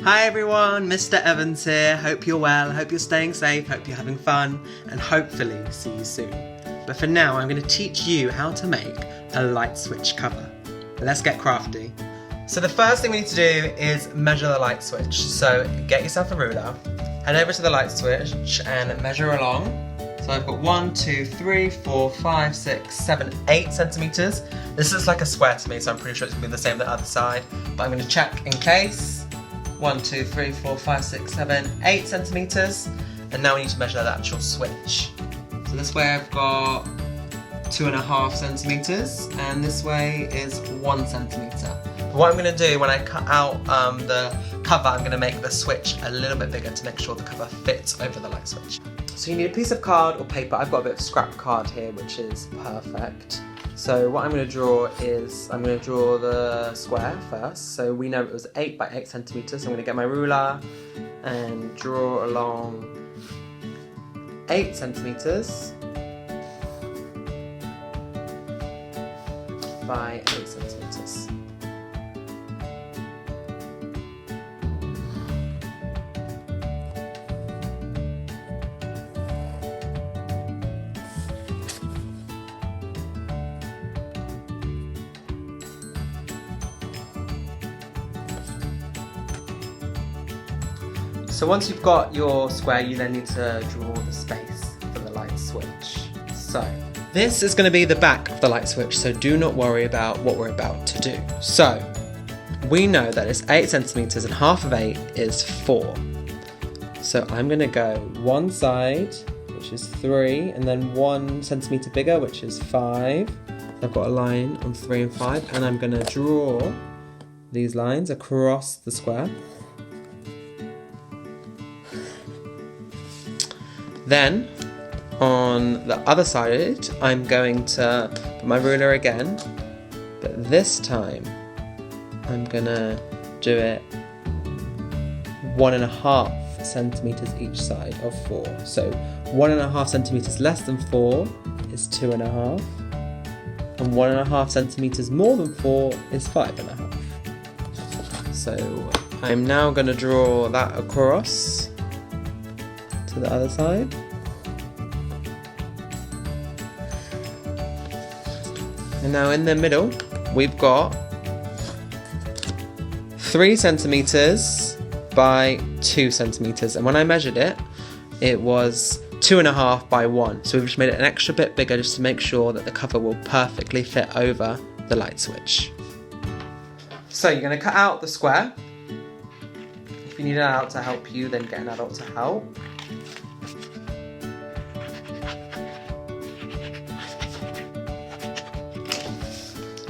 Hi everyone, Mr. Evans here. Hope you're well, hope you're staying safe, hope you're having fun, and hopefully see you soon. But for now, I'm going to teach you how to make a light switch cover. Let's get crafty. So the first thing we need to do is measure the light switch. So get yourself a ruler, head over to the light switch and measure along. So I've got 1, 2, 3, 4, 5, 6, 7, 8 centimeters. This looks like a square to me, so I'm pretty sure it's going to be the same on the other side. But I'm going to check in case. 1, 2, 3, 4, 5, 6, 7, 8 centimeters. And now we need to measure the actual switch. So this way I've got 2.5 centimeters, and this way is 1 centimeter. What I'm going to do when I cut out the cover, I'm going to make the switch a little bit bigger to make sure the cover fits over the light switch. So you need a piece of card or paper. I've got a bit of scrap card here, which is perfect. So what I'm going to draw is, I'm going to draw the square first. So we know it was 8 by 8 centimeters. So I'm going to get my ruler and draw along 8 centimeters by 8 centimeters. So once you've got your square, you then need to draw the space for the light switch. So this is going to be the back of the light switch, so do not worry about what we're about to do. So we know that it's 8 centimeters and half of 8 is 4. So I'm going to go one side, which is 3, and then 1 centimeter bigger, which is 5. I've got a line on 3 and 5, and I'm going to draw these lines across the square. Then, on the other side, I'm going to put my ruler again, but this time I'm gonna do it 1.5 centimeters each side of 4. So 1.5 centimeters less than 4 is 2.5, and 1.5 centimeters more than 4 is 5.5. So I'm now gonna draw that across to the other side. And now in the middle, we've got 3 centimeters by 2 centimeters. And when I measured it, it was 2.5 by 1. So we've just made it an extra bit bigger just to make sure that the cover will perfectly fit over the light switch. So you're going to cut out the square. If you need an adult to help you, then get an adult to help.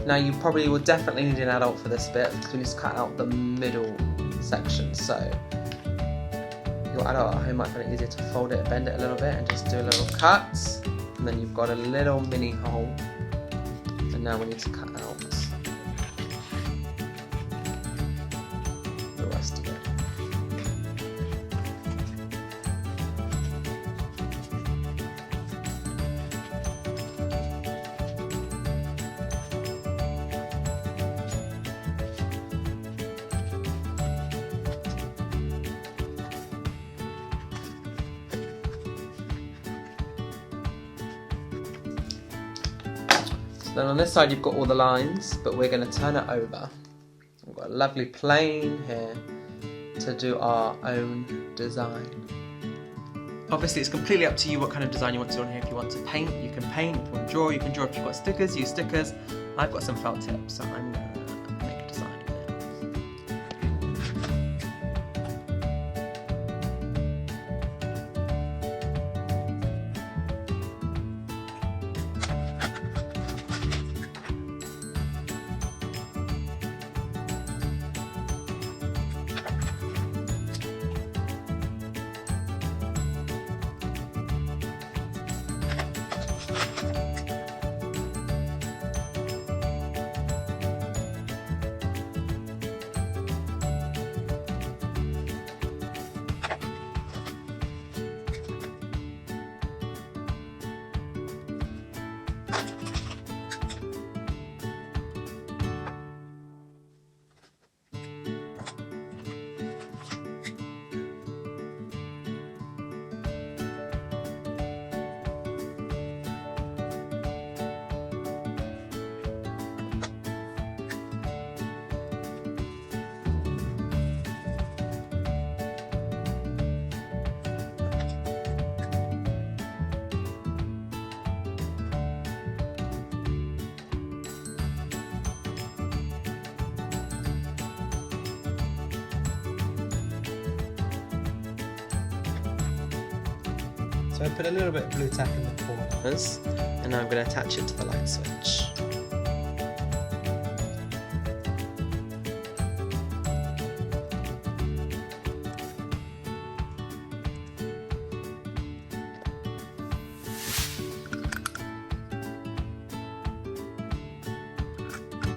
Now you probably will definitely need an adult for this bit because we need to cut out the middle section. So your adult at home might find it easier to fold it, bend it a little bit and just do a little cut. And then you've got a little mini hole. And now we need to cut out the rest of it. Then on this side you've got all the lines, but we're going to turn it over. We've got a lovely plane here to do our own design. Obviously it's completely up to you what kind of design you want to do on here. If you want to paint, you can paint. If you want to draw, you can draw. If you've got stickers, use stickers. I've got some felt tips, so I'm going to make a design. So I put a little bit of blue tack in the corners, and now I'm going to attach it to the light switch.